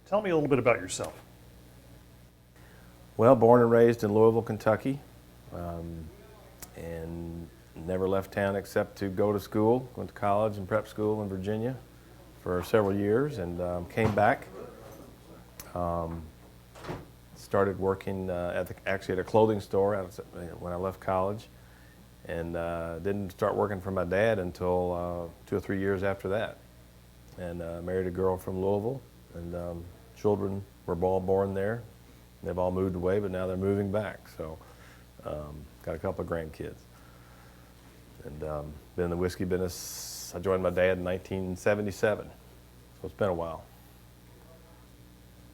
Tell me a little bit about yourself. Well, born and raised in Louisville, Kentucky, and never left town except to go to school. Went to college and prep school in Virginia for several years, and came back. Started working actually at a clothing store when I left college, and didn't start working for my dad until 2 or 3 years after that. And married a girl from Louisville, and children were all born there. They've all moved away, but now they're moving back. So got a couple of grandkids. And been in the whiskey business. I joined my dad in 1977, so it's been a while.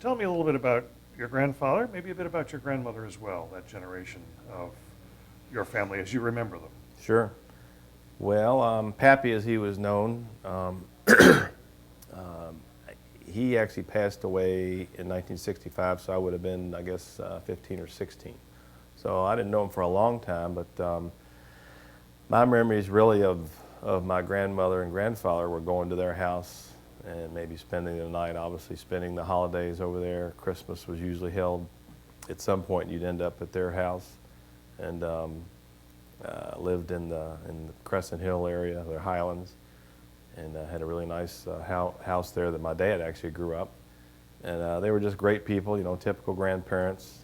Tell me a little bit about your grandfather, maybe a bit about your grandmother as well, that generation of your family as you remember them. Sure. Well, Pappy, as he was known, he actually passed away in 1965, so I would have been, I guess, 15 or 16. So I didn't know him for a long time, but my memories really of my grandmother and grandfather were going to their house and maybe spending the night, obviously spending the holidays over there. Christmas was usually held at some point. You'd end up at their house, and lived in the Crescent Hill area, the Highlands, and had a really nice house there that my dad actually grew up. And they were just great people, you know, typical grandparents,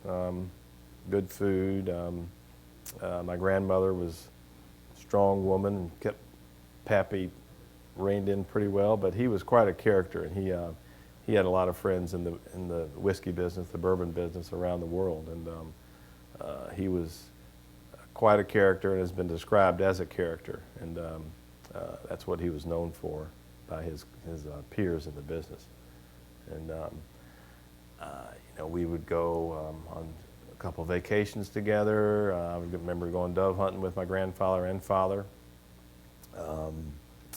good food. My grandmother was a strong woman and kept Pappy reined in pretty well, but he was quite a character, and he had a lot of friends in the whiskey business, the bourbon business around the world, and he was quite a character and has been described as a character, and that's what he was known for by his peers in the business. And you know, we would go on a couple of vacations together. I remember going dove hunting with my grandfather and father.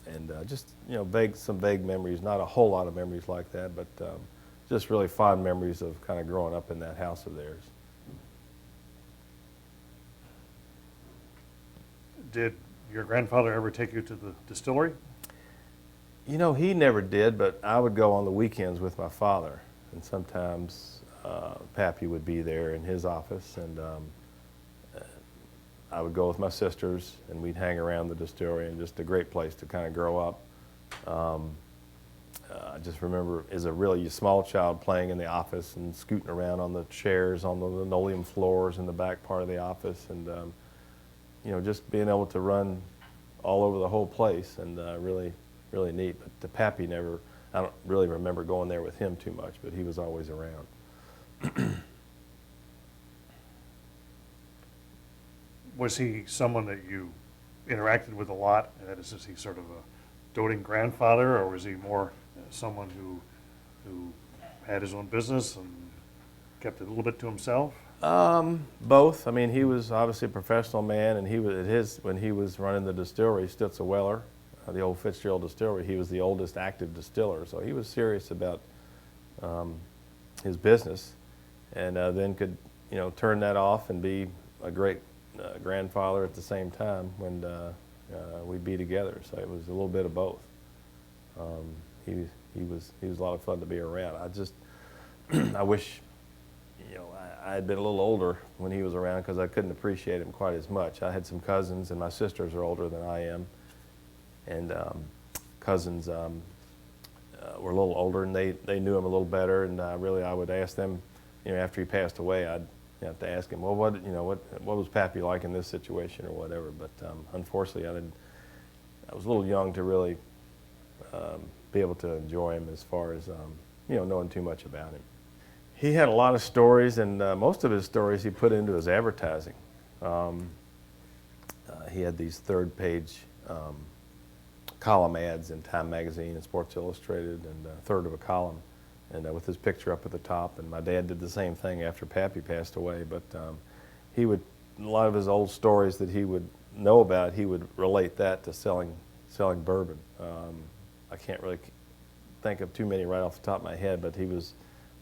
And just, you know, some vague memories, not a whole lot of memories like that, but just really fond memories of kind of growing up in that house of theirs. Did your grandfather ever take you to the distillery? You know, he never did, but I would go on the weekends with my father, and sometimes Pappy would be there in his office, and I would go with my sisters, and we'd hang around the distillery, and just a great place to kind of grow up. I just remember as a really small child playing in the office and scooting around on the chairs on the linoleum floors in the back part of the office, and you know, just being able to run all over the whole place, and really, really neat. But the Pappy never, I don't really remember going there with him too much, but he was always around. Was he someone that you interacted with a lot? Is he sort of a doting grandfather, or was he more someone who had his own business and kept it a little bit to himself? Both. I mean, he was obviously a professional man, and he was when he was running the distillery, Stutzer Weller, the old Fitzgerald distillery. He was the oldest active distiller, so he was serious about his business, and then could, you know, turn that off and be a great grandfather at the same time when we'd be together. So it was a little bit of both. He was a lot of fun to be around. I wish, you know, I had been a little older when he was around, because I couldn't appreciate him quite as much. I had some cousins, and my sisters are older than I am, and cousins were a little older, and they knew him a little better, and really I would ask them, you know, after he passed away, I'd have to ask him, well, what was Pappy like in this situation or whatever. But unfortunately, I was a little young to really be able to enjoy him as far as you know, knowing too much about him. He had a lot of stories, and most of his stories he put into his advertising. He had these third-page column ads in Time Magazine and Sports Illustrated, and a third of a column, and with his picture up at the top. And my dad did the same thing after Pappy passed away. But he would, a lot of his old stories that he would know about, he would relate that to selling bourbon. I can't really think of too many right off the top of my head, but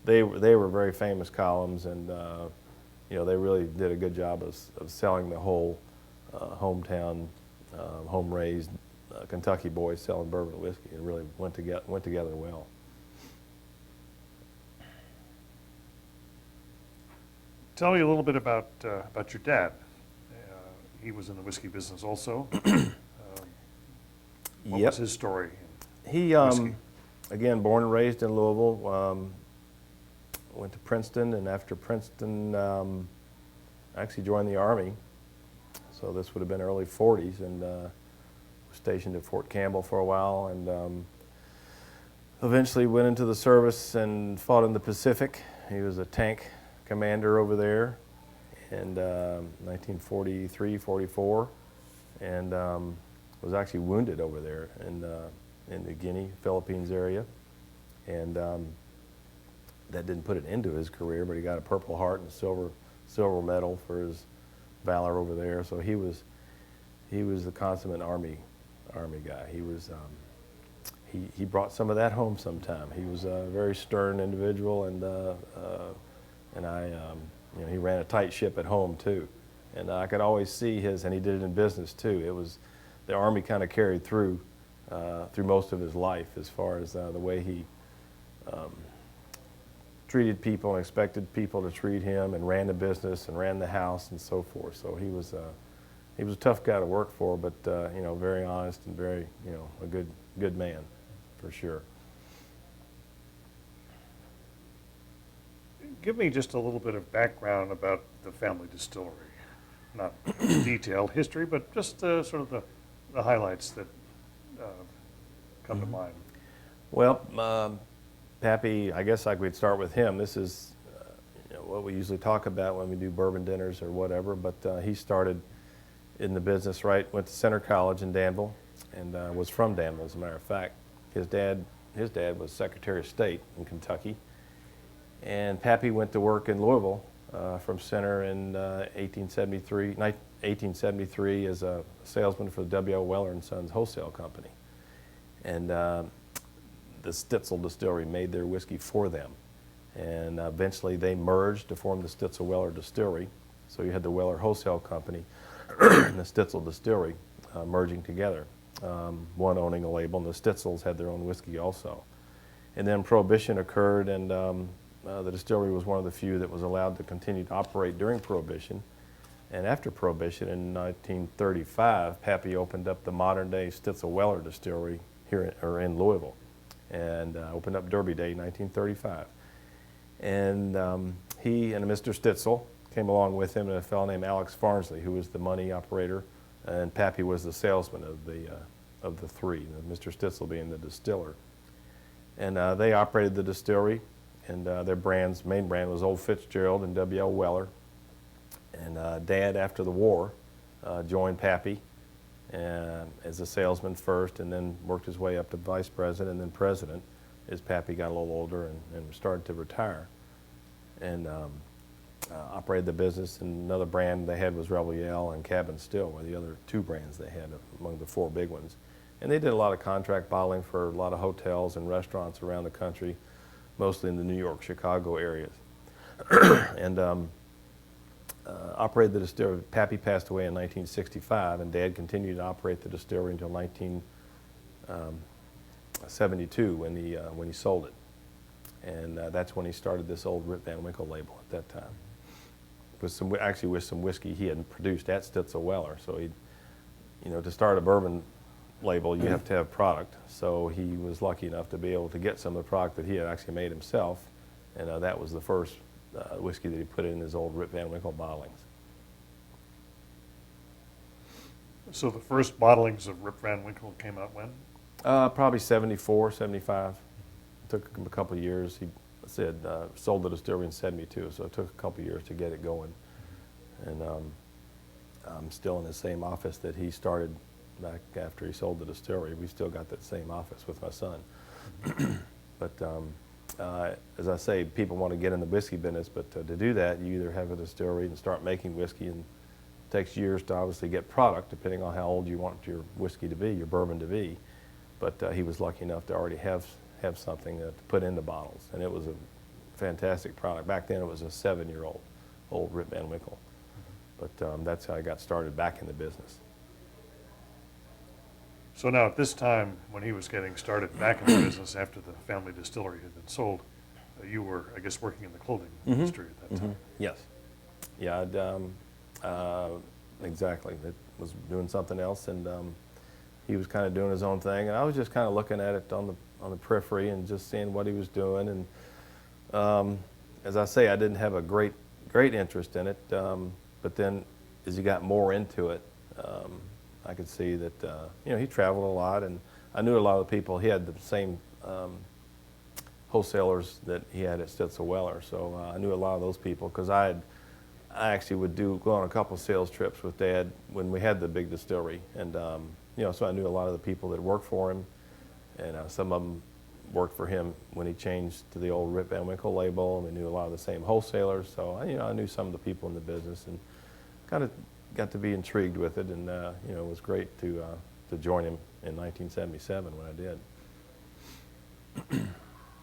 they were very famous columns, and you know, they really did a good job of selling the whole hometown, home-raised Kentucky boys selling bourbon and whiskey. It really went together well. Tell me a little bit about your dad. He was in the whiskey business also. What Yep. was his story? He, Whiskey. again, born and raised in Louisville, went to Princeton, and after Princeton, actually joined the Army. So this would have been early 40s, and was stationed at Fort Campbell for a while, and eventually went into the service and fought in the Pacific. He was a tank commander over there in 1943, 44, and was actually wounded over there in the Guinea, Philippines area, and that didn't put an end to his career, but he got a Purple Heart and a silver medal for his valor over there. So he was the consummate army guy. He was he brought some of that home sometime. He was a very stern individual, and he ran a tight ship at home too, and I could always see and he did it in business too. It was the Army kind of carried through most of his life as far as the way he treated people and expected people to treat him, and ran the business and ran the house and so forth. So he was a tough guy to work for, but very honest and very a good man for sure. Give me just a little bit of background about the family distillery. Not detailed history, but just sort of the highlights that come to mind. Well, Pappy, I guess we'd start with him. This is what we usually talk about when we do bourbon dinners or whatever, but he started in the business, went to Center College in Danville, and was from Danville, as a matter of fact. His dad was Secretary of State in Kentucky, and Pappy went to work in Louisville from Center in 1873 as a salesman for the W.O. Weller & Sons Wholesale Company. And the Stitzel Distillery made their whiskey for them. And eventually they merged to form the Stitzel Weller Distillery. So you had the Weller Wholesale Company and the Stitzel Distillery merging together, one owning a label, and the Stitzels had their own whiskey also. And then Prohibition occurred, and the distillery was one of the few that was allowed to continue to operate during Prohibition. And after Prohibition in 1935, Pappy opened up the modern-day Stitzel Weller Distillery here in Louisville, and opened up Derby Day 1935. And he and Mr. Stitzel came along with him, and a fellow named Alex Farnsley, who was the money operator, and Pappy was the salesman of the three, Mr. Stitzel being the distiller. And they operated the distillery, and their main brand was Old Fitzgerald and W.L. Weller. And Dad, after the war, joined Pappy as a salesman first, and then worked his way up to vice president and then president as Pappy got a little older and started to retire. And operated the business, and another brand they had was Rebel Yell and Cabin Still were the other two brands they had among the four big ones. And they did a lot of contract bottling for a lot of hotels and restaurants around the country, mostly in the New York, Chicago areas. And operated the distillery. Pappy passed away in 1965, and Dad continued to operate the distillery until 1972 when he sold it. And that's when he started this old Rip Van Winkle label at that time, with some whiskey he had produced at Stitzel Weller. So to start a bourbon label, you have to have product. So he was lucky enough to be able to get some of the product that he had actually made himself, and that was the first whiskey that he put in his old Rip Van Winkle bottlings. So the first bottlings of Rip Van Winkle came out when? Probably 74, 75. It took him a couple of years. He sold the distillery in 72, so it took a couple of years to get it going. And I'm still in the same office that he started back after he sold the distillery. We still got that same office with my son. But as I say, people want to get in the whiskey business, but to do that, you either have a distillery and start making whiskey, and it takes years to obviously get product, depending on how old you want your whiskey to be, your bourbon to be. But he was lucky enough to already have something to put in the bottles, and it was a fantastic product. Back then, it was a 7-year-old old Rip Van Winkle. But that's how I got started back in the business. So now at this time, when he was getting started back in the business after the family distillery had been sold, you were, I guess, working in the clothing industry at that time. Yes. Yeah, exactly. It was doing something else, and he was kind of doing his own thing, and I was just kind of looking at it on the periphery and just seeing what he was doing. And as I say, I didn't have a great interest in it, but then as he got more into it, I could see that he traveled a lot, and I knew a lot of the people. He had the same wholesalers that he had at Stitzel Weller, so I knew a lot of those people because I actually would go on a couple sales trips with Dad when we had the big distillery, and so I knew a lot of the people that worked for him, and some of them worked for him when he changed to the old Rip Van Winkle label, and we knew a lot of the same wholesalers, so I knew some of the people in the business, and kind of got to be intrigued with it, and it was great to join him in 1977 when I did.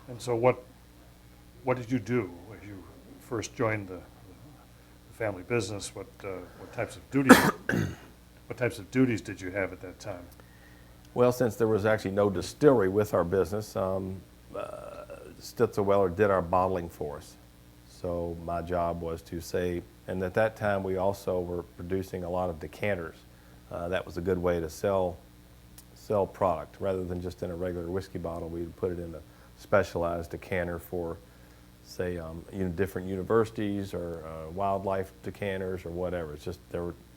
And so what did you do as you first joined the family business? What types of duties did you have at that time? Well, since there was actually no distillery with our business, Stitzel Weller did our bottling for us. So my job was to say, and at that time we also were producing a lot of decanters. That was a good way to sell product rather than just in a regular whiskey bottle. We would put it in a specialized decanter for, say, different universities or wildlife decanters or whatever. It's just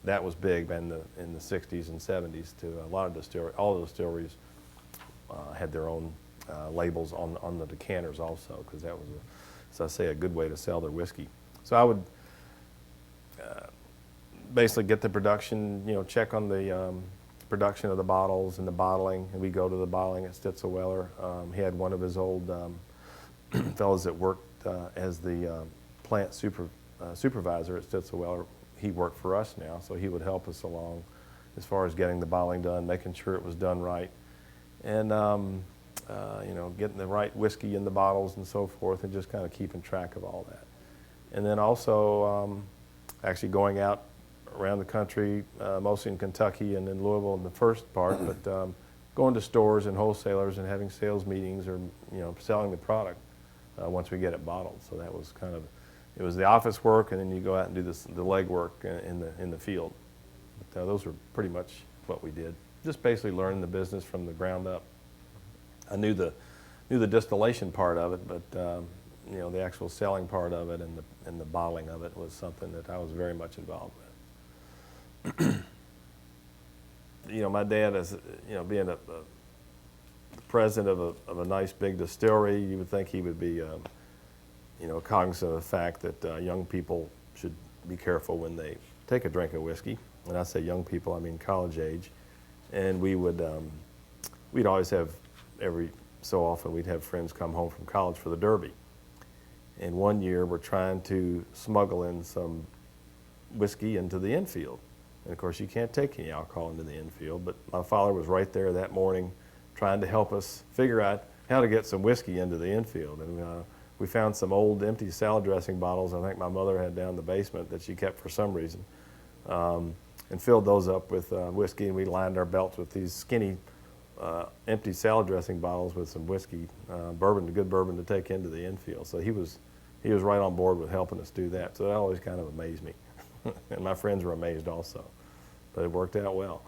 that was big in the 60s and 70s to a lot of distilleries. All the distilleries had their own labels on the decanters also, because that was, as I say, a good way to sell their whiskey. So I would basically get the production, check on the production of the bottles and the bottling, and we go to the bottling at Stitzel Weller. He had one of his old fellows that worked as the plant supervisor at Stitzel Weller. He worked for us now, so he would help us along as far as getting the bottling done, making sure it was done right, and getting the right whiskey in the bottles and so forth, and just kind of keeping track of all that. And then also actually going out around the country, mostly in Kentucky and in Louisville in the first part, but going to stores and wholesalers and having sales meetings, or selling the product once we get it bottled. So that was it was the office work, and then you go out and do the leg work in the field. But those were pretty much what we did. Just basically learning the business from the ground up. I knew the distillation part of it, but the actual selling part of it and the bottling of it was something that I was very much involved with. My dad, as being the president of a nice big distillery, you would think he would be cognizant of the fact that young people should be careful when they take a drink of whiskey. When I say young people, I mean college age. And we'd always have, every so often, we'd have friends come home from college for the Derby. And one year we're trying to smuggle in some whiskey into the infield. And of course you can't take any alcohol into the infield, but my father was right there that morning trying to help us figure out how to get some whiskey into the infield. And we found some old empty salad dressing bottles I think my mother had down in the basement that she kept for some reason, and filled those up with whiskey, and we lined our belts with these skinny empty salad dressing bottles with some whiskey, good bourbon to take into the infield. So he was right on board with helping us do that. So that always kind of amazed me. And my friends were amazed also, but it worked out well.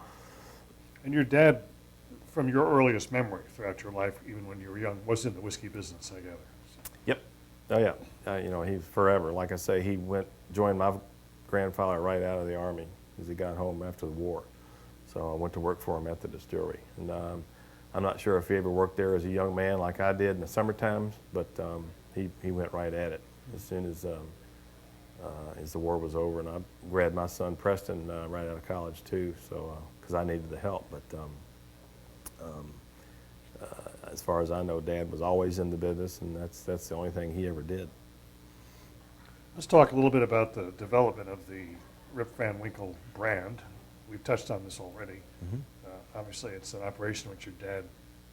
And your dad, from your earliest memory throughout your life, even when you were young, was in the whiskey business, I gather. Yep. Oh yeah. He's forever. Like I say, he joined my grandfather right out of the Army as he got home after the war. So I went to work for him at the distillery. And I'm not sure if he ever worked there as a young man like I did in the summer times, but he went right at it as soon as the war was over. And I grabbed my son Preston right out of college too, so because I needed the help. But as far as I know, Dad was always in the business, and that's the only thing he ever did. Let's talk a little bit about the development of the Rip Van Winkle brand. We've touched on this already. Mm-hmm. Obviously, it's an operation which your dad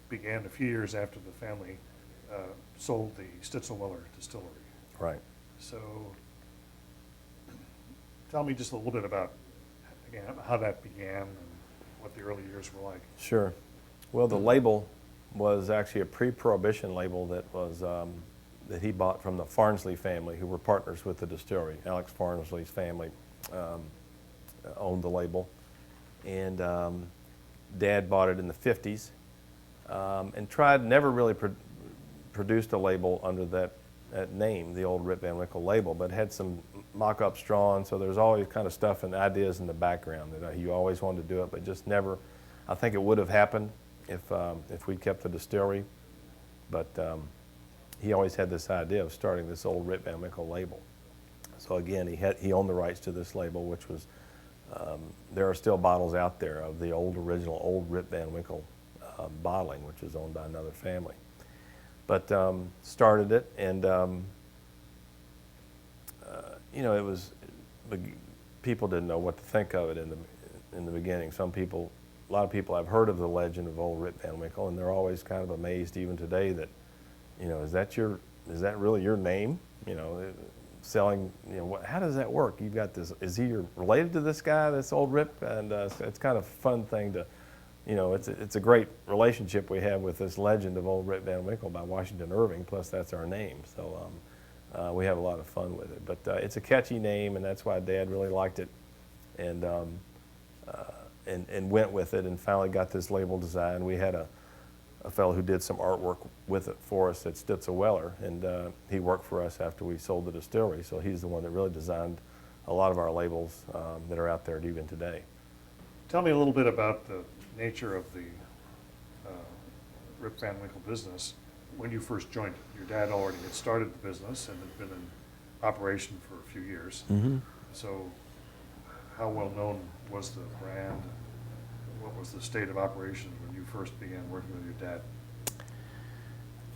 began a few years after the family sold the Stitzel Weller Distillery. Right. So tell me just a little bit about, again, how that began and what the early years were like. Sure. Well, the label was actually a pre-prohibition label that that he bought from the Farnsley family, who were partners with the distillery. Alex Farnsley's family owned the label. And Dad bought it in the 50s and never really produced a label under that name, the old Rip Van Winkle label, but had some mock-ups drawn, so there's always kind of stuff and ideas in the background that he always wanted to do it, but just never. I think it would have happened if we'd kept the distillery, but he always had this idea of starting this old Rip Van Winkle label. So again, he owned the rights to this label, which was, there are still bottles out there of the original old Rip Van Winkle bottling, which is owned by another family. But started it, and you know, people didn't know what to think of it in the beginning. A lot of people have heard of the legend of old Rip Van Winkle, and they're always kind of amazed even today that, you know, is that really your name? You know, selling, you know, how does that work? You've got this, is he related to this guy, this old Rip? And it's kind of a fun thing to, you know, it's a great relationship we have with this legend of old Rip Van Winkle by Washington Irving, plus that's our name. So we have a lot of fun with it. But it's a catchy name, and that's why Dad really liked it, and went with it, and finally got this label designed. We had a fellow who did some artwork with it for us at Stitzel Weller, and he worked for us after we sold the distillery, so he's the one that really designed a lot of our labels that are out there even today. Tell me a little bit about the nature of the Rip Van Winkle business when you first joined it. Your dad already had started the business and had been in operation for a few years. Mm-hmm. So how well known was the brand? What was the state of operation when you first began working with your dad?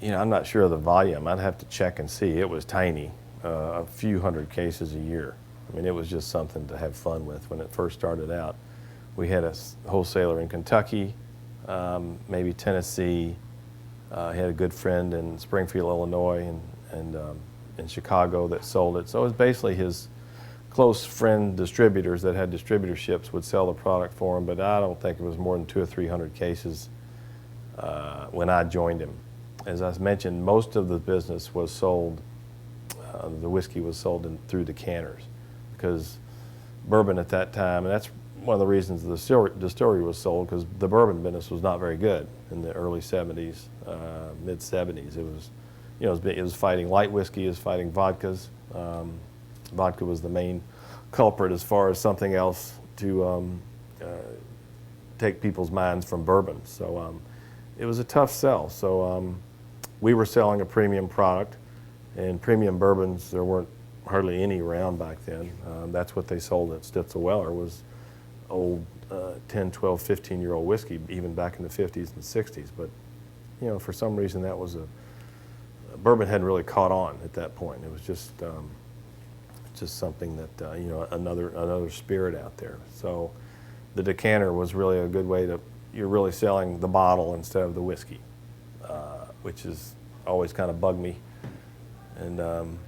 You know, I'm not sure of the volume. I'd have to check and see. It was tiny, a few hundred cases a year. I mean, it was just something to have fun with when it first started out. We had a wholesaler in Kentucky, maybe Tennessee. He had a good friend in Springfield, Illinois, and in Chicago that sold it. So it was basically his close friend distributors that had distributorships would sell the product for him, but I don't think it was more than 200 or 300 cases when I joined him. As I mentioned, most of the business was sold, the whiskey was sold through decanters, because bourbon at that time, and that's one of the reasons the distillery was sold, because the bourbon business was not very good in the early 70s, mid 70s. It was, you know, it was fighting light whiskey, it was fighting vodkas. Vodka was the main culprit as far as something else to take people's minds from bourbon. So it was a tough sell. So we were selling a premium product, and premium bourbons, there weren't hardly any around back then. That's what they sold at Stitzel Weller, was old 10, 12, 15-year-old whiskey, even back in the 50s and 60s. But, you know, for some reason that was bourbon hadn't really caught on at that point. It was just something that, you know, another spirit out there. So the decanter was really a good way to, you're really selling the bottle instead of the whiskey, which has always kind of bugged me. And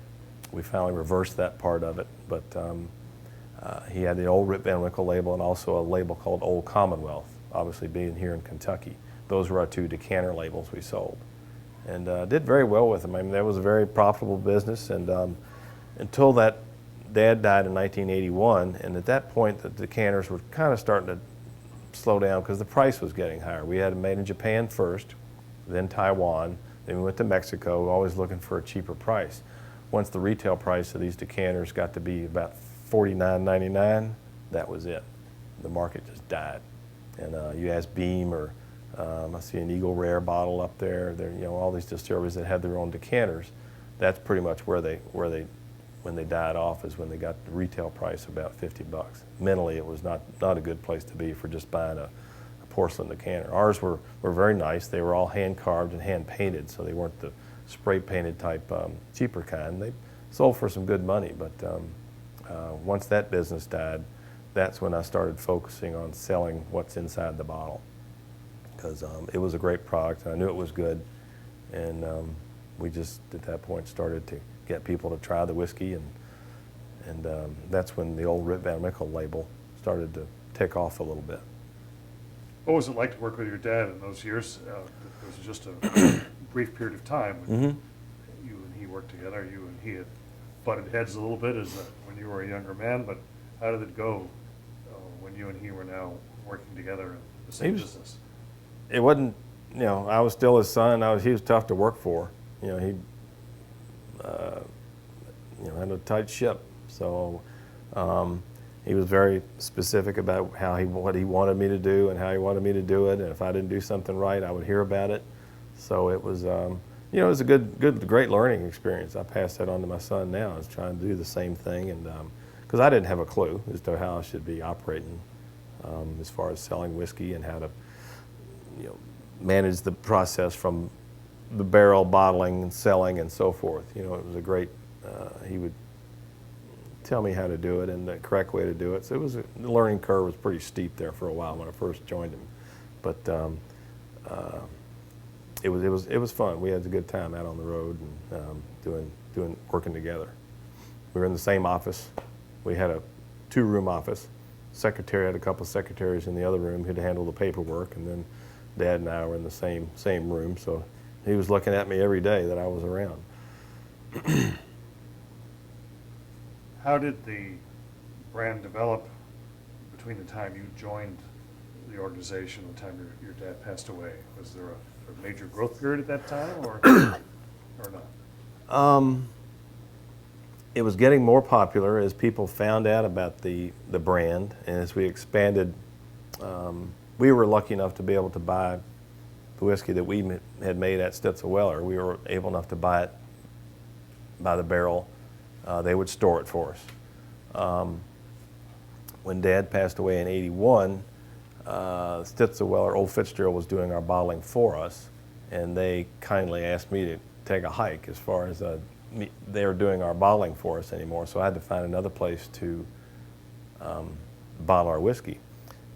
we finally reversed that part of it. But he had the old Rip Van Winkle label and also a label called Old Commonwealth, obviously being here in Kentucky. Those were our two decanter labels we sold. And did very well with them. I mean, that was a very profitable business, and until that Dad died in 1981, and at that point the decanters were kind of starting to slow down because the price was getting higher. We had them made in Japan first, then Taiwan, then we went to Mexico, always looking for a cheaper price. Once the retail price of these decanters got to be about $49.99, that was it. The market just died. And you ask Beam or I see an Eagle Rare bottle up there. There, you know, all these distilleries that had their own decanters. That's pretty much when they died off, is when they got the retail price about $50. Mentally, it was not a good place to be for just buying a porcelain decanter. Ours were very nice. They were all hand carved and hand painted, so they weren't the spray painted type cheaper kind. They sold for some good money, but once that business died, that's when I started focusing on selling what's inside the bottle, because it was a great product and I knew it was good, and we just at that point started to get people to try the whiskey, and that's when the old Rip Van Winkle label started to take off a little bit. What was it like to work with your dad in those years? It was just a brief period of time when you and he worked together. You and he had butted heads a little bit when you were a younger man, but how did it go when you and he were now working together in the same business? It wasn't, I was still his son. He was tough to work for. He had a tight ship. So he was very specific about what he wanted me to do and how he wanted me to do it. And if I didn't do something right, I would hear about it. So it was, it was a great learning experience. I passed that on to my son now. I was trying to do the same thing, and because I didn't have a clue as to how I should be operating as far as selling whiskey and how to, manage the process from the barrel bottling and selling and so forth. It was a great. He would tell me how to do it and the correct way to do it. So the learning curve was pretty steep there for a while when I first joined him, but it was fun. We had a good time out on the road and working together. We were in the same office. We had a 2-room office. Secretary had a couple of secretaries in the other room who'd handle the paperwork, and then Dad and I were in the same room. So he was looking at me every day that I was around. How did the brand develop between the time you joined the organization and the time your dad passed away? Was there a major growth period at that time, or not? It was getting more popular as people found out about the brand, and as we expanded. We were lucky enough to be able to buy the whiskey that we had made at Stitzel-Weller. We were able enough to buy it by the barrel. They would store it for us. When Dad passed away in '81, Stitzel-Weller, Old Fitzgerald, was doing our bottling for us, and they kindly asked me to take a hike as far as they were doing our bottling for us anymore. So I had to find another place to bottle our whiskey.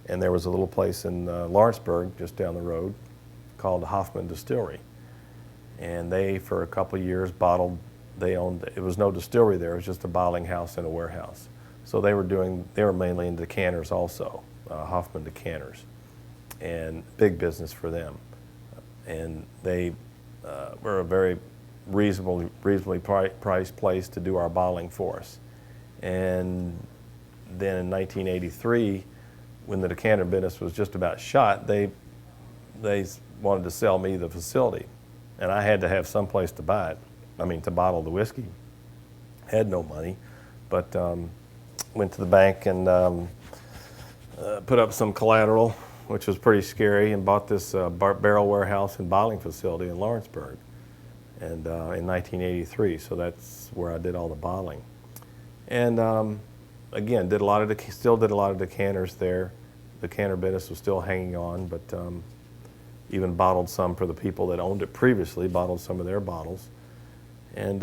And there was a little place in Lawrenceburg, just down the road, called the Hoffman Distillery. And they, for a couple of years, it was no distillery there, it was just a bottling house and a warehouse. So they were mainly in decanters also, Hoffman decanters, and big business for them. And they were a very reasonably priced place to do our bottling for us. And then in 1983, when the decanter business was just about shot, they wanted to sell me the facility, and I had to have some place to buy it. To bottle the whiskey. Had no money, but went to the bank and put up some collateral, which was pretty scary, and bought this barrel warehouse and bottling facility in Lawrenceburg, and in 1983. So that's where I did all the bottling, and again, still did a lot of decanters there. The decanter business was still hanging on, but even bottled some for the people that owned it previously, bottled some of their bottles. And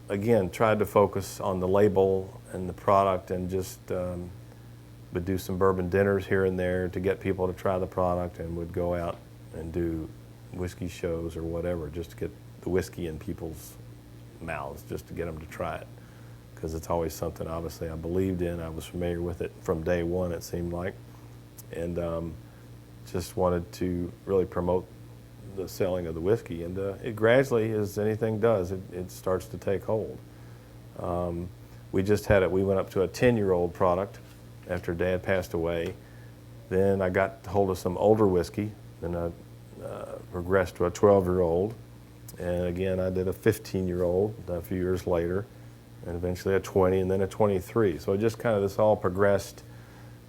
again, tried to focus on the label and the product, and just would do some bourbon dinners here and there to get people to try the product, and would go out and do whiskey shows or whatever, just to get the whiskey in people's mouths, just to get them to try it. Because it's always something, obviously, I believed in. I was familiar with it from day one, it seemed like. And just wanted to really promote the selling of the whiskey. And it gradually, as anything does, it starts to take hold. We just had it. We went up to a 10-year-old product after Dad passed away. Then I got hold of some older whiskey, and I progressed to a 12-year-old. And again, I did a 15-year-old a few years later, and eventually a 20, and then a 23. So it just kind of, this all progressed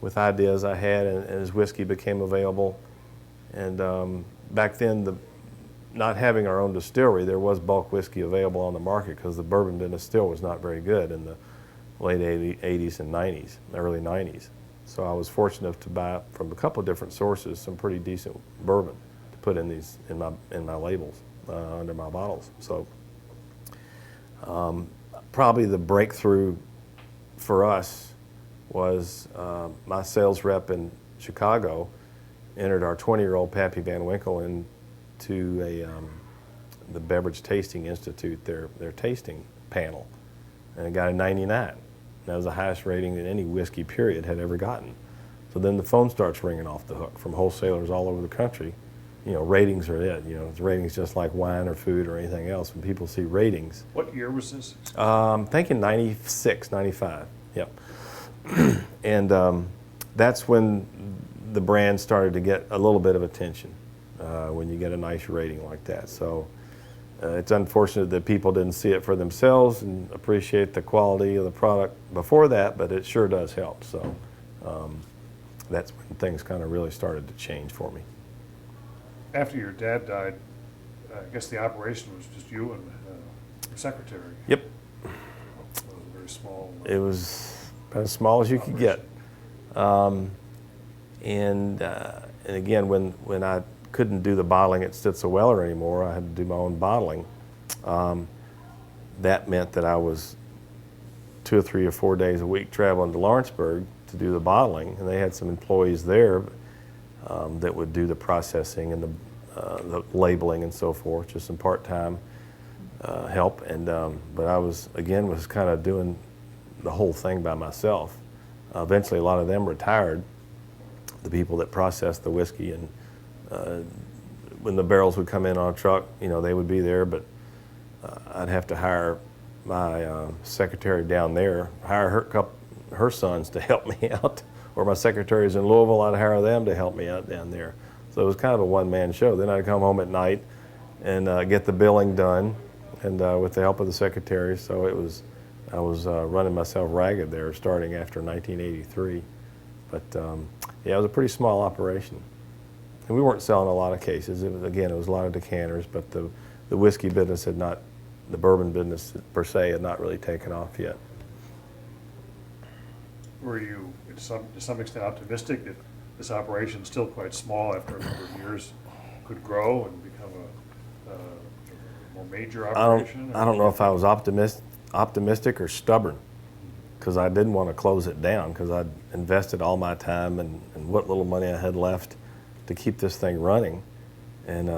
with ideas I had, and as whiskey became available. And back then, not having our own distillery, there was bulk whiskey available on the market, because the bourbon business still was not very good in the late 80s and 90s, early 90s. So I was fortunate enough to buy from a couple of different sources some pretty decent bourbon to put in my labels, under my bottles. So probably the breakthrough for us was my sales rep in Chicago entered our 20-year-old Pappy Van Winkle into the Beverage Tasting Institute, their tasting panel, and it got a 99. That was the highest rating that any whiskey, period, had ever gotten. So then the phone starts ringing off the hook from wholesalers all over the country ratings are it. The ratings just like wine or food or anything else. When people see ratings, What year was this? I'm thinking 96, 95. Yep. And that's when the brand started to get a little bit of attention, when you get a nice rating like that. So it's unfortunate that people didn't see it for themselves and appreciate the quality of the product before that, but it sure does help. So that's when things kind of really started to change for me. After your dad died, I guess the operation was just you and your secretary. Yep. It was a very small. It was about as small as you could get. And again, when I couldn't do the bottling at Stitzel-Weller anymore, I had to do my own bottling. That meant that I was 2 or 3 or 4 days a week traveling to Lawrenceburg to do the bottling, and they had some employees there that would do the processing and the labeling and so forth, just some part-time help. And but I was kind of doing the whole thing by myself. Eventually, a lot of them retired, the people that processed the whiskey, and when the barrels would come in on a truck, they would be there, but I'd have to hire my secretary down there, hire her sons to help me out, or my secretaries in Louisville, I'd hire them to help me out down there. So it was kind of a one-man show. Then I'd come home at night and get the billing done, and with the help of the secretaries. So I was running myself ragged there, starting after 1983. But yeah, it was a pretty small operation. And we weren't selling a lot of cases. It was a lot of decanters, but the whiskey business the bourbon business per se had not really taken off yet. Were you, to some extent, optimistic that this operation, still quite small after a number of years, could grow and become a more major operation? I don't know if I was optimistic or stubborn, because I didn't want to close it down, because I'd invested all my time and what little money I had left to keep this thing running. And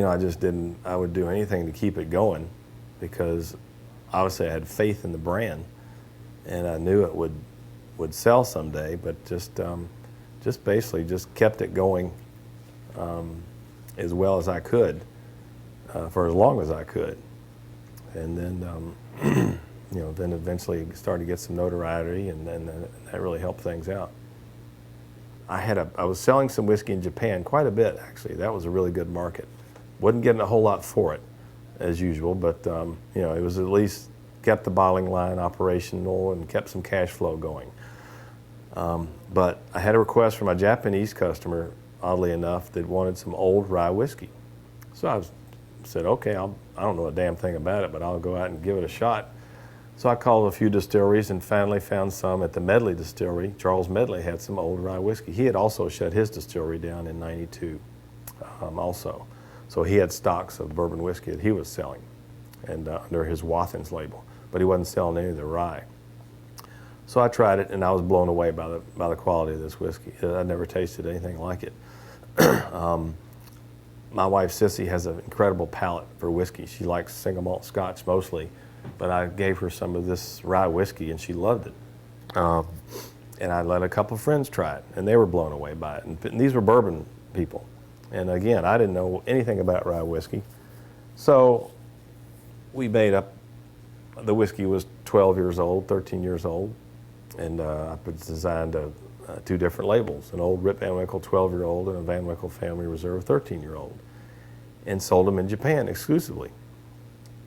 I just didn't, I would do anything to keep it going, because obviously I had faith in the brand and I knew it would sell someday, but just basically just kept it going as well as I could for as long as I could. And then then eventually started to get some notoriety, and then that really helped things out. I was selling some whiskey in Japan quite a bit, actually. That was a really good market. Wasn't getting a whole lot for it, as usual, but it was at least kept the bottling line operational and kept some cash flow going. But I had a request from a Japanese customer, oddly enough, that wanted some old rye whiskey. So I said, okay, I don't know a damn thing about it, but I'll go out and give it a shot. So I called a few distilleries and finally found some at the Medley Distillery. Charles Medley had some old rye whiskey. He had also shut his distillery down in '92 also. So he had stocks of bourbon whiskey that he was selling, and under his Watkins label, but he wasn't selling any of the rye. So I tried it, and I was blown away by the quality of this whiskey. I'd never tasted anything like it. My wife Sissy has an incredible palate for whiskey. She likes single malt Scotch mostly, but I gave her some of this rye whiskey, and she loved it. And I let a couple of friends try it, and they were blown away by it. And these were bourbon people. And again, I didn't know anything about rye whiskey. So we made up, the whiskey was 12 years old, 13 years old, and I designed 2 different labels, an old Rip Van Winkle 12-year-old and a Van Winkle Family Reserve 13-year-old, and sold them in Japan exclusively.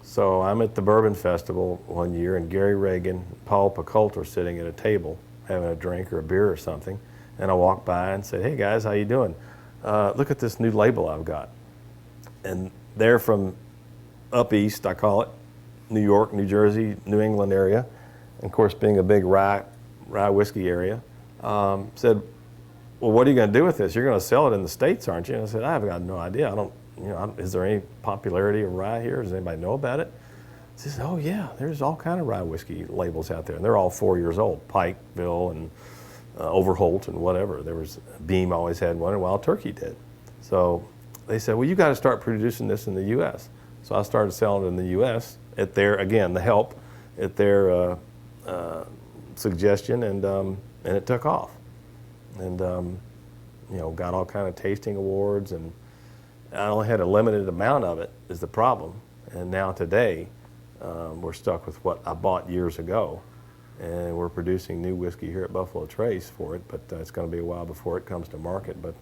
So I'm at the Bourbon Festival one year, and Gary Reagan and Paul Picoult are sitting at a table having a drink or a beer or something, and I walked by and said, hey guys, how you doing? Look at this new label I've got. And they're from up east, I call it, New York, New Jersey, New England area, and of course being a big rye whiskey area, said, well, what are you going to do with this? You're going to sell it in the States, aren't you? And I said, I've got no idea. Is there any popularity of rye here? Does anybody know about it? He says, oh yeah, there's all kind of rye whiskey labels out there, and they're all 4 years old. Pikeville and Overholt and whatever. There was, Beam always had one, and Wild Turkey did. So they said, well, you got to start producing this in the U.S. So I started selling it in the U.S. at their, again, the help, at their suggestion, and it took off. And got all kind of tasting awards, and I only had a limited amount of it is the problem. And now today, we're stuck with what I bought years ago. And we're producing new whiskey here at Buffalo Trace for it, but it's going to be a while before it comes to market. But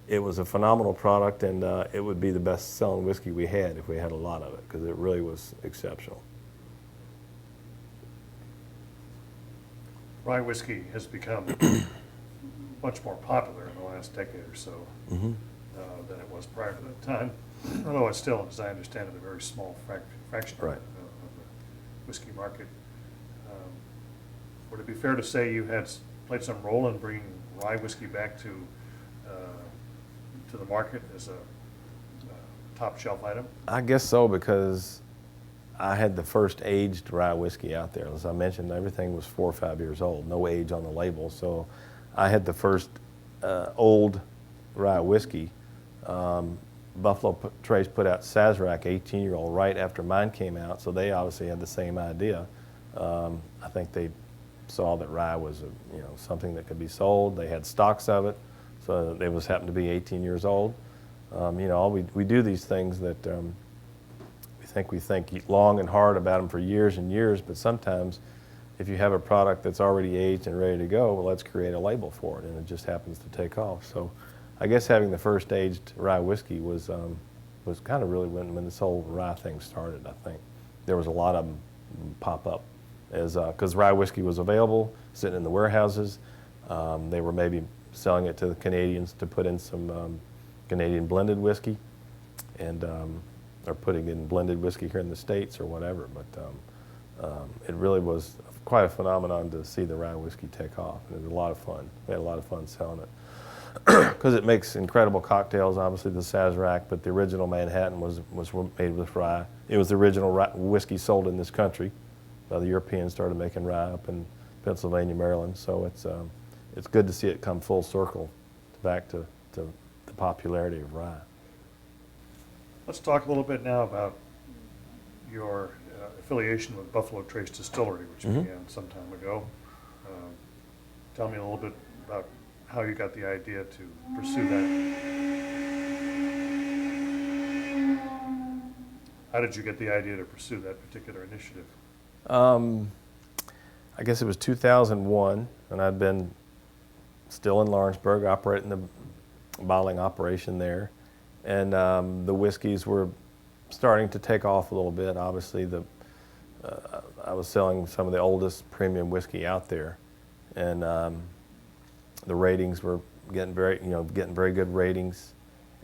it was a phenomenal product, and it would be the best-selling whiskey we had if we had a lot of it, because it really was exceptional. Rye whiskey has become much more popular in the last decade or so than it was prior to that time, although it's still, as I understand it, a very small fraction Right. of the whiskey market. Would it be fair to say you had played some role in bringing rye whiskey back to the market as a top shelf item? I guess so, because I had the first aged rye whiskey out there. As I mentioned, everything was 4 or 5 years old, no age on the label. So I had the first old rye whiskey. Buffalo Trace put out Sazerac 18-year-old right after mine came out, so they obviously had the same idea. I think they saw that rye was something that could be sold. They had stocks of it, so they happened to be 18 years old. We do these things that we think long and hard about them for years and years, but sometimes if you have a product that's already aged and ready to go, well, let's create a label for it, and it just happens to take off. So I guess having the first aged rye whiskey was kind of really when this whole rye thing started. I think there was a lot of them pop up because rye whiskey was available, sitting in the warehouses. They were maybe selling it to the Canadians to put in some Canadian blended whiskey, and or putting in blended whiskey here in the States or whatever. But it really was quite a phenomenon to see the rye whiskey take off. It was a lot of fun. We had a lot of fun selling it because it makes incredible cocktails. Obviously, the Sazerac, but the original Manhattan was made with rye. It was the original whiskey sold in this country. The Europeans started making rye up in Pennsylvania, Maryland. So it's good to see it come full circle back to the popularity of rye. Let's talk a little bit now about your affiliation with Buffalo Trace Distillery, which began some time ago. Tell me a little bit about how you got the idea to pursue that. How did you get the idea to pursue that particular initiative? I guess it was 2001, and I'd been still in Lawrenceburg operating the bottling operation there. And the whiskeys were starting to take off a little bit. Obviously, I was selling some of the oldest premium whiskey out there, and the ratings were getting very good ratings,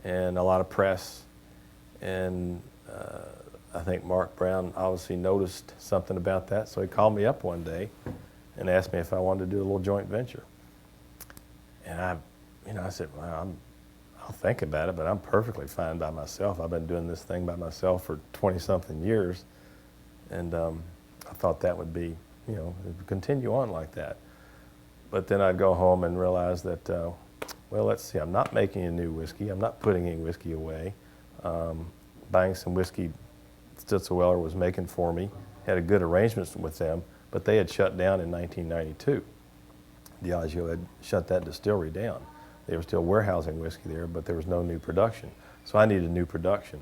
and a lot of press. And I think Mark Brown obviously noticed something about that, so he called me up one day and asked me if I wanted to do a little joint venture. And I said, well, I'll think about it, but I'm perfectly fine by myself. I've been doing this thing by myself for 20-something years, and I thought that would be, it would continue on like that. But then I'd go home and realize that, well, let's see, I'm not making a new whiskey. I'm not putting any whiskey away. Buying some whiskey Stitzelweller was making for me, had a good arrangement with them, but they had shut down in 1992. Diageo had shut that distillery down. They were still warehousing whiskey there, but there was no new production. So I needed new production.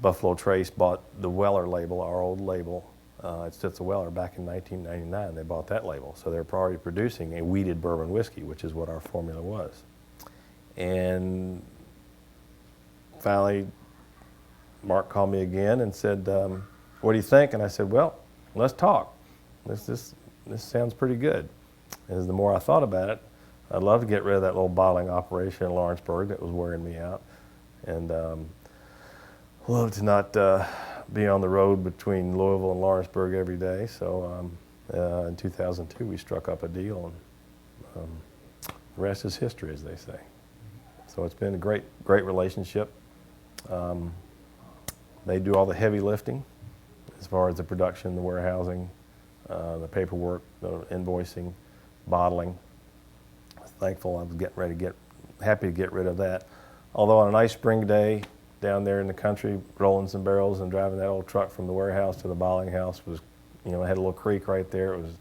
Buffalo Trace bought the Weller label, our old label, at Stitzelweller back in 1999. They bought that label. So they're already producing a wheated bourbon whiskey, which is what our formula was. And finally, Mark called me again and said, what do you think? And I said, well, let's talk. This sounds pretty good. As the more I thought about it, I'd love to get rid of that little bottling operation in Lawrenceburg that was wearing me out. And love to not be on the road between Louisville and Lawrenceburg every day. So in 2002, we struck up a deal, and the rest is history, as they say. So it's been a great relationship. They do all the heavy lifting as far as the production, the warehousing, the paperwork, the invoicing, bottling. I was thankful. I was happy to get rid of that. Although on a nice spring day down there in the country, rolling some barrels and driving that old truck from the warehouse to the bottling house was, it had a little creek right there. It was,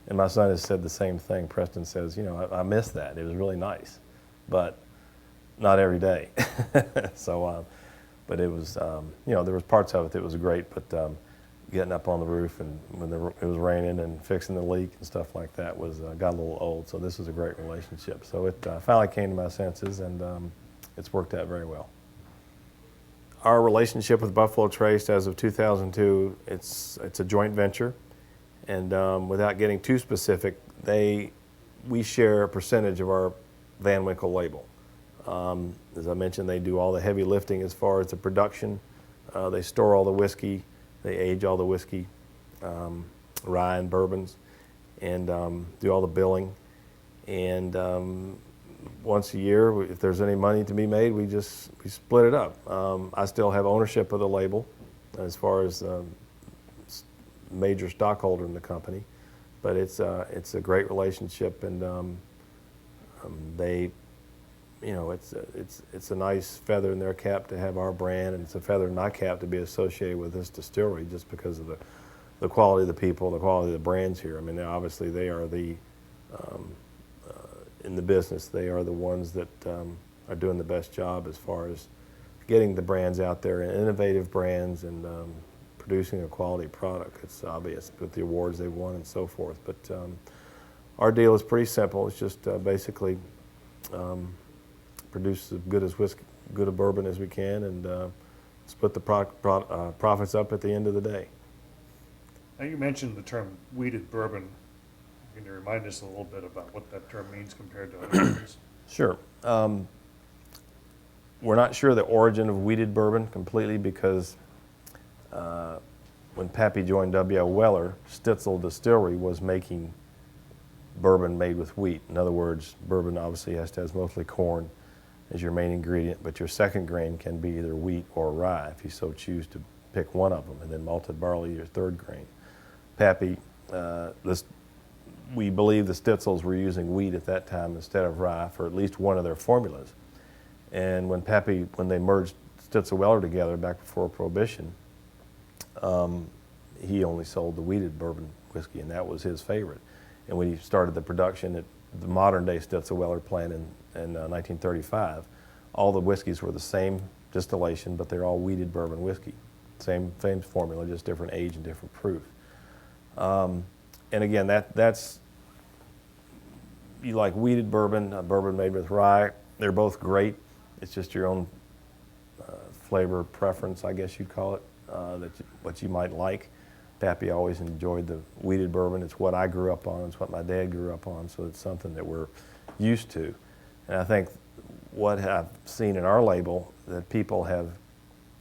and my son has said the same thing. Preston says, I miss that. It was really nice. But not every day. So, but it was, you know, there was parts of it that was great, but getting up on the roof and when it was raining and fixing the leak and stuff like that was got a little old. So this was a great relationship. So it finally came to my senses, and it's worked out very well. Our relationship with Buffalo Trace as of 2002, it's a joint venture, and without getting too specific, we share a percentage of our Van Winkle label. As I mentioned, they do all the heavy lifting as far as the production. They store all the whiskey, they age all the whiskey, rye and bourbons, and do all the billing. And once a year, if there's any money to be made, we split it up. I still have ownership of the label as far as major stockholder in the company, but it's a great relationship, and they, you know, it's a nice feather in their cap to have our brand, and it's a feather in my cap to be associated with this distillery just because of the quality of the people, the quality of the brands here. I mean, obviously they are in the business, they are the ones that are doing the best job as far as getting the brands out there, and innovative brands, and producing a quality product. It's obvious with the awards they've won and so forth. But our deal is pretty simple. It's just basically produce as good a bourbon as we can, and split the profits up at the end of the day. Now, you mentioned the term wheated bourbon. Can you remind us a little bit about what that term means compared to other bourbons? Sure. We're not sure the origin of wheated bourbon completely, because when Pappy joined W.L. Weller, Stitzel Distillery was making bourbon made with wheat. In other words, bourbon obviously has to have mostly corn as your main ingredient, but your second grain can be either wheat or rye if you so choose to pick one of them, and then malted barley your third grain. Pappy, we believe the Stitzels were using wheat at that time instead of rye for at least one of their formulas. And when they merged Stitzel Weller together back before Prohibition, he only sold the wheated bourbon whiskey, and that was his favorite. And when he started the production at the modern day Stitzel Weller plant in 1935, all the whiskeys were the same distillation, but they're all wheated bourbon whiskey. Same formula, just different age and different proof. And again, that's, you like wheated bourbon, a bourbon made with rye, they're both great. It's just your own flavor preference, I guess you'd call it, what you might like. Pappy always enjoyed the wheated bourbon. It's what I grew up on, it's what my dad grew up on, so it's something that we're used to. And I think what I've seen in our label, that people have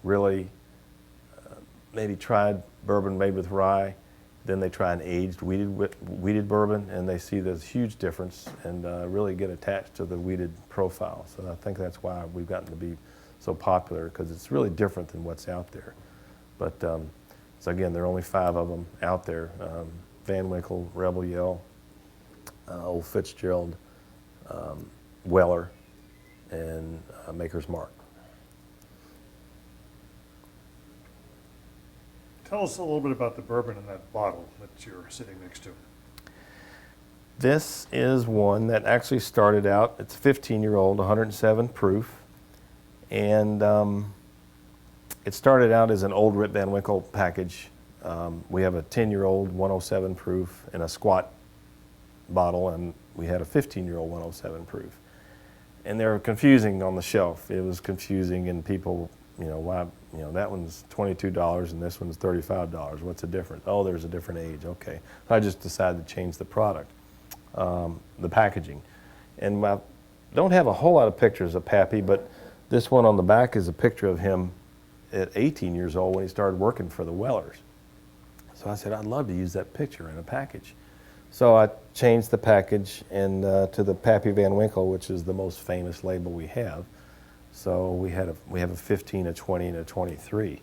really maybe tried bourbon made with rye, then they try an aged wheated bourbon, and they see this huge difference and really get attached to the wheated profile. So I think that's why we've gotten to be so popular, because it's really different than what's out there. But so again, there are only 5 of them out there: Van Winkle, Rebel Yell, Old Fitzgerald, Weller, and Maker's Mark. Tell us a little bit about the bourbon in that bottle that you're sitting next to. This is one that actually started out, it's a 15-year-old, 107 proof, and it started out as an old Rip Van Winkle package. We have a 10-year-old 107 proof in a squat bottle, and we had a 15-year-old 107 proof. And they were confusing on the shelf. It was confusing, and people, why, that one's $22 and this one's $35. What's the difference? Oh, there's a different age. Okay. So I just decided to change the product, the packaging. And I don't have a whole lot of pictures of Pappy, but this one on the back is a picture of him at 18 years old when he started working for the Wellers. So I said, I'd love to use that picture in a package. So I changed the package and to the Pappy Van Winkle, which is the most famous label we have. So we have a 15, a 20, and a 23.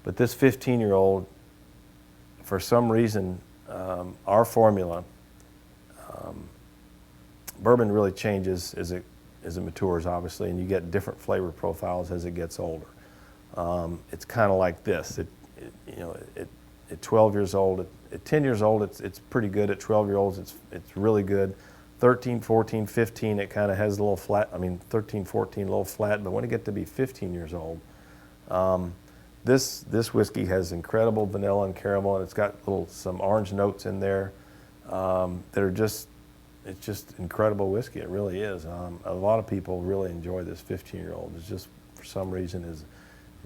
But this 15-year-old, for some reason, our formula, bourbon really changes as it matures, obviously, and you get different flavor profiles as it gets older. It's kind of like this. At 12 years old, at 10 years old, it's pretty good. At 12 years old, it's really good. 13, 14, 15, it kind of has a little flat. I mean, 13, 14, a little flat. But when it gets to be 15 years old, this whiskey has incredible vanilla and caramel, and it's got some orange notes in there that are just, it's just incredible whiskey. It really is. A lot of people really enjoy this 15-year-old. It's just, for some reason,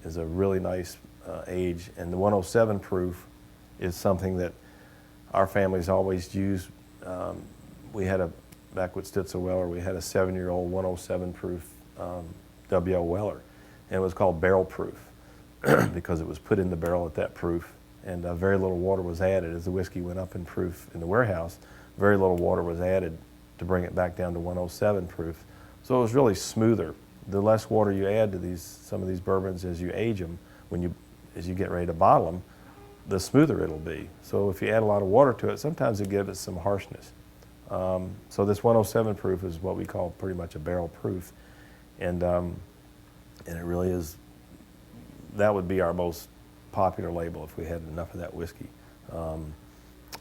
is a really nice age. And the 107 proof is something that our family's always used. We had back with Stitzel Weller, we had a 7-year-old 107 proof W.O. Weller, and it was called barrel proof because it was put in the barrel at that proof, and very little water was added. As the whiskey went up in proof in the warehouse, very little water was added to bring it back down to 107 proof. So it was really smoother. The less water you add to some of these bourbons as you age them, as you get ready to bottle them, the smoother it'll be. So if you add a lot of water to it, sometimes it gives it some harshness. So this 107 proof is what we call pretty much a barrel proof, and it really is. That would be our most popular label if we had enough of that whiskey.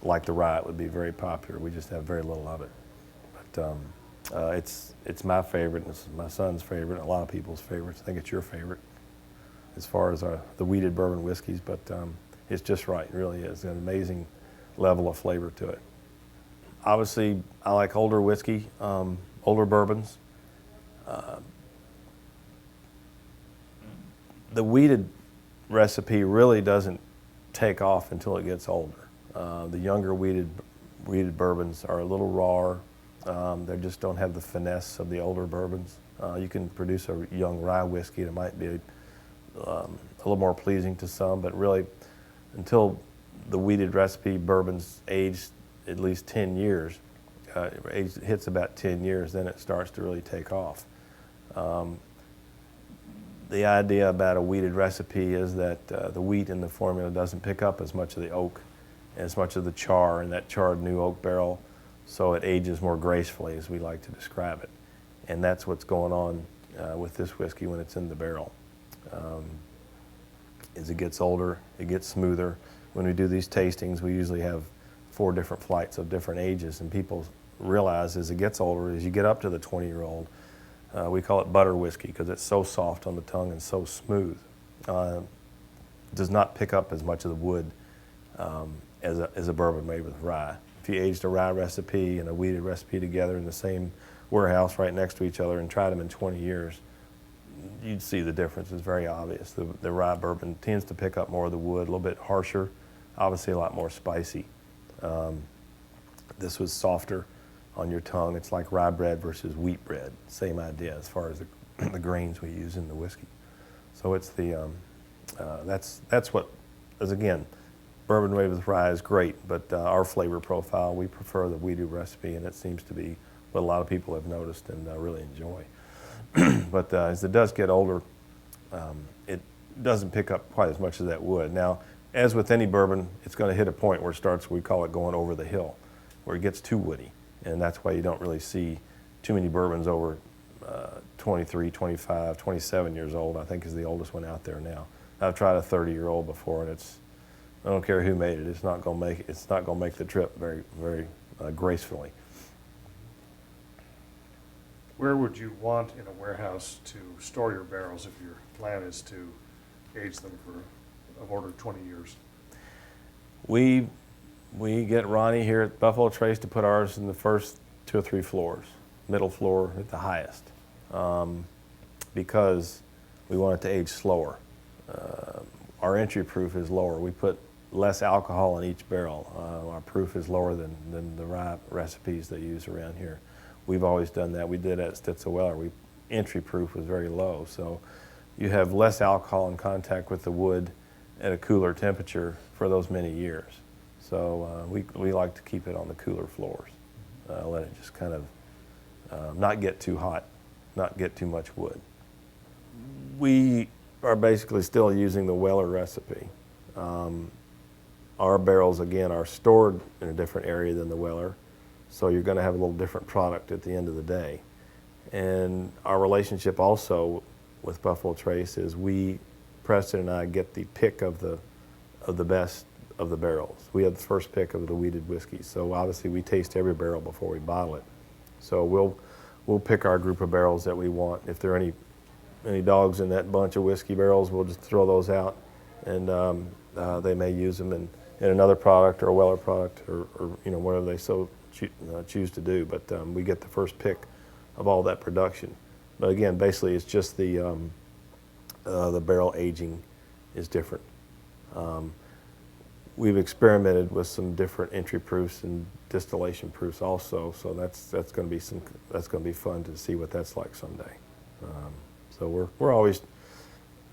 Like the rye, it would be very popular. We just have very little of it. But it's my favorite, and it's my son's favorite, and a lot of people's favorites. I think it's your favorite as far as the wheated bourbon whiskeys, but it's just right. It really is. It's an amazing level of flavor to it. Obviously, I like older whiskey, older bourbons. The wheated recipe really doesn't take off until it gets older. The younger wheated bourbons are a little rawer. They just don't have the finesse of the older bourbons. You can produce a young rye whiskey that might be a little more pleasing to some, but really, until the wheated recipe bourbons age at least 10 years, hits about 10 years, then it starts to really take off. The idea about a wheated recipe is that the wheat in the formula doesn't pick up as much of the oak, as much of the char in that charred new oak barrel, so it ages more gracefully, as we like to describe it. And that's what's going on with this whiskey when it's in the barrel. As it gets older, it gets smoother. When we do these tastings, we usually have 4 different flights of different ages, and people realize as it gets older, as you get up to the 20-year-old, we call it butter whiskey because it's so soft on the tongue and so smooth. Does not pick up as much of the wood as a bourbon made with rye. If you aged a rye recipe and a wheated recipe together in the same warehouse right next to each other and tried them in 20 years, you'd see the difference. It's very obvious. The rye bourbon tends to pick up more of the wood, a little bit harsher, obviously a lot more spicy. This was softer on your tongue. It's like rye bread versus wheat bread. Same idea as far as the grains we use in the whiskey. So it's that's what, as again, bourbon made with rye is great, but our flavor profile, we prefer the wheated recipe, and it seems to be what a lot of people have noticed and really enjoy. But as it does get older, it doesn't pick up quite as much of that wood. Now, as with any bourbon, it's going to hit a point where it starts, we call it going over the hill, where it gets too woody. And that's why you don't really see too many bourbons over 23, 25, 27 years old, I think is the oldest one out there now. I've tried a 30-year-old before, and I don't care who made it, it's not going to make the trip very, very gracefully. Where would you want in a warehouse to store your barrels if your plan is to age them for of order 20 years? We get Ronnie here at Buffalo Trace to put ours in the first 2 or 3 floors, middle floor at the highest, because we want it to age slower. Our entry proof is lower. We put less alcohol in each barrel. Our proof is lower than the rye recipes they use around here. We've always done that. We did at Stitzel Weller. Entry proof was very low, so you have less alcohol in contact with the wood at a cooler temperature for those many years. So we like to keep it on the cooler floors. Let it just kind of not get too hot, not get too much wood. We are basically still using the Weller recipe. Our barrels, again, are stored in a different area than the Weller, so you're going to have a little different product at the end of the day. And our relationship also with Buffalo Trace is Preston and I get the pick of the best of the barrels. We have the first pick of the wheated whiskey, so obviously we taste every barrel before we bottle it. So we'll pick our group of barrels that we want. If there are any dogs in that bunch of whiskey barrels, we'll just throw those out, and they may use them in another product or a Weller product or whatever they so choose to do. But we get the first pick of all that production. But again, basically, it's just the barrel aging is different. We've experimented with some different entry proofs and distillation proofs also, so that's going to be fun to see what that's like someday. So we're always,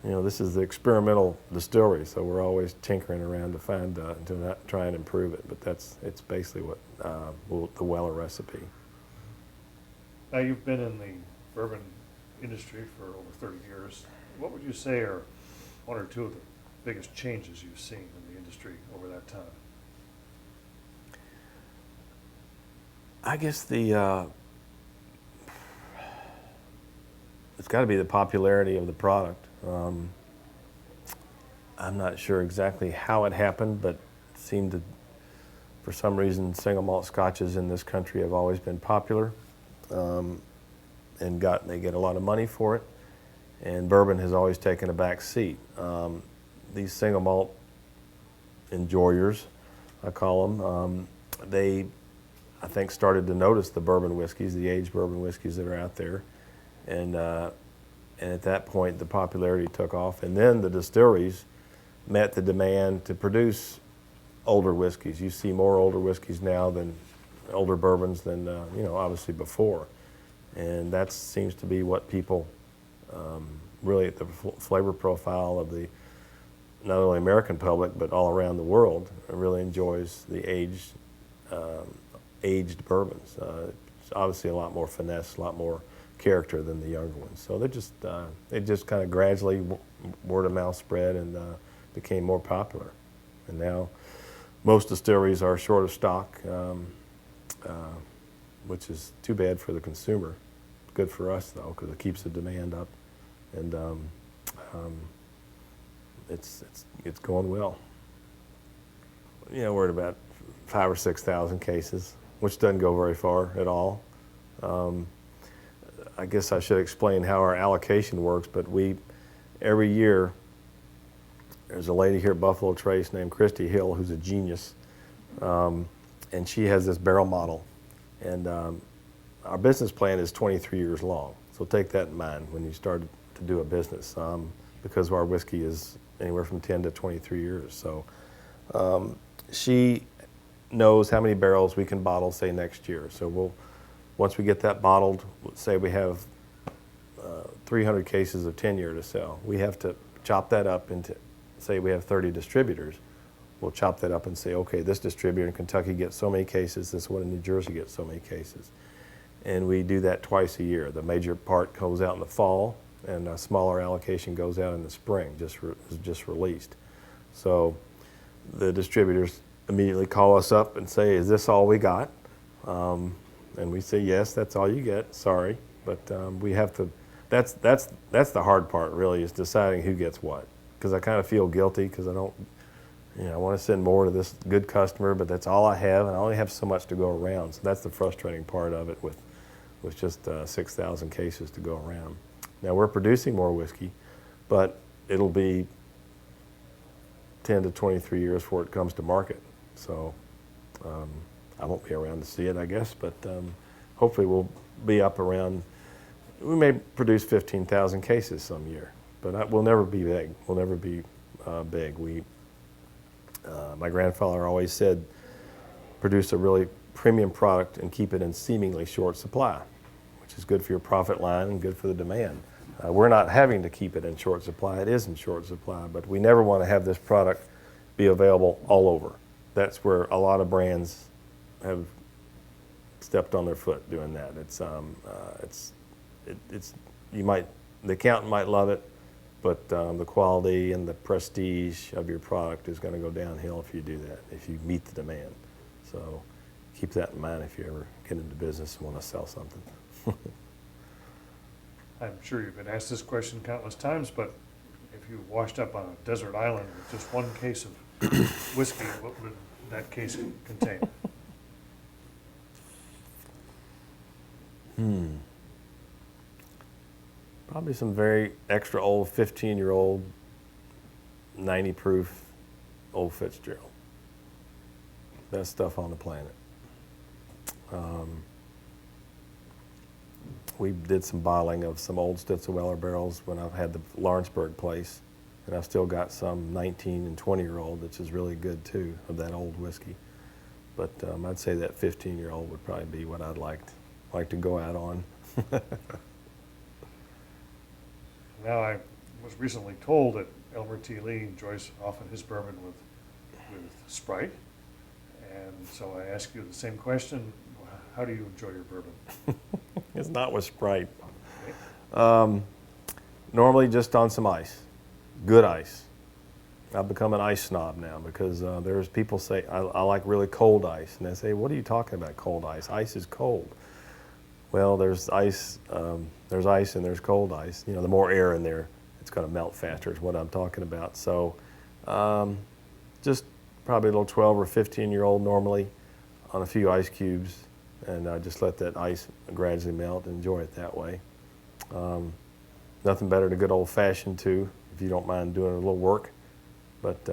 this is the experimental distillery, so we're always tinkering around to find to try and improve it. But it's basically what the Weller recipe. Now, you've been in the bourbon industry for over 30 years. What would you say are one or two of the biggest changes you've seen in the industry over that time? I guess it's got to be the popularity of the product. I'm not sure exactly how it happened, but it seemed to, for some reason, single malt scotches in this country have always been popular, and they get a lot of money for it, and bourbon has always taken a back seat. These single malt enjoyers, I call them, they, I think, started to notice the bourbon whiskeys, the aged bourbon whiskeys that are out there, and at that point the popularity took off, and then the distilleries met the demand to produce older whiskeys. You see more older whiskeys now than older bourbons than obviously before, and that seems to be what people really at the flavor profile of the not only American public but all around the world really enjoys the aged bourbons. It's obviously a lot more finesse, a lot more character than the younger ones. So they just kind of gradually word of mouth spread and became more popular. And now most distilleries are short of stock, which is too bad for the consumer. Good for us though, because it keeps the demand up, and it's going well. We're at about 5,000 or 6,000 cases, which doesn't go very far at all. I guess I should explain how our allocation works, but every year, there's a lady here at Buffalo Trace named Christy Hill who's a genius, and she has this barrel model, and our business plan is 23 years long, so take that in mind when you start to do a business, because our whiskey is anywhere from 10 to 23 years. So she knows how many barrels we can bottle, say, next year. So once we get that bottled, let's say we have 300 cases of 10-year to sell, we have to chop that up into, say we have 30 distributors, we'll chop that up and say, okay, this distributor in Kentucky gets so many cases, this one in New Jersey gets so many cases. And we do that twice a year. The major part goes out in the fall, and a smaller allocation goes out in the spring, just released. So the distributors immediately call us up and say, is this all we got? And we say, yes, that's all you get, sorry. But we have to, that's the hard part really, is deciding who gets what. Because I kind of feel guilty because I don't, I want to send more to this good customer, but that's all I have, and I only have so much to go around. So that's the frustrating part of it with just 6,000 cases to go around. Now we're producing more whiskey, but it'll be 10 to 23 years before it comes to market. So I won't be around to see it, I guess, but hopefully we'll be up around, we may produce 15,000 cases some year, but we'll never be big. We'll never be big. My grandfather always said, produce a really premium product and keep it in seemingly short supply, which is good for your profit line and good for the demand. We're not having to keep it in short supply. It is in short supply, but we never want to have this product be available all over. That's where a lot of brands have stepped on their foot doing that. The accountant might love it, but the quality and the prestige of your product is going to go downhill if you do that, if you meet the demand. So keep that in mind if you ever get into business and want to sell something. I'm sure you've been asked this question countless times, but if you washed up on a desert island with just one case of whiskey, what would that case contain? Probably some very extra old 15-year-old 90 proof Old Fitzgerald. Best stuff on the planet. We did some bottling of some old Stitzel-Weller barrels when I've had the Lawrenceburg place, and I've still got some 19 and 20-year-old, which is really good too, of that old whiskey. But I'd say that 15-year-old would probably be what I'd like to go out on. Now, I was recently told that Elmer T. Lee enjoys often his bourbon with Sprite, and so I ask you the same question: how do you enjoy your bourbon? It's not with Sprite. Okay. Normally just on some ice, good ice. I've become an ice snob now because there's people say I like really cold ice, and they say, "What are you talking about, cold ice? Ice is cold." Well, there's ice and there's cold ice. You know, the more air in there, it's going to melt faster. Is what I'm talking about. So, just probably a little 12 or 15-year-old normally, on a few ice cubes, and just let that ice gradually melt and enjoy it that way. Nothing better than a good old-fashioned too, if you don't mind doing a little work. But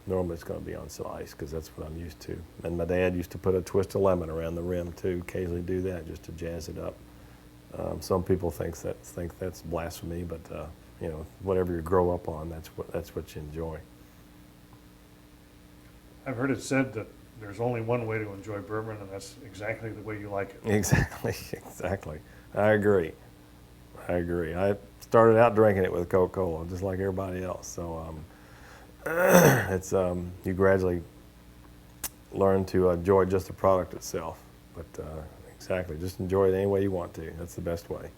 normally it's going to be on some ice because that's what I'm used to. And my dad used to put a twist of lemon around the rim too. Occasionally do that just to jazz it up. Some people think that's blasphemy, but you know, whatever you grow up on, that's what you enjoy. I've heard it said that there's only one way to enjoy bourbon, and that's exactly the way you like it. Exactly. I agree. I started out drinking it with Coca-Cola, just like everybody else. So it's you gradually learn to enjoy just the product itself. But exactly, just enjoy it any way you want to. That's the best way.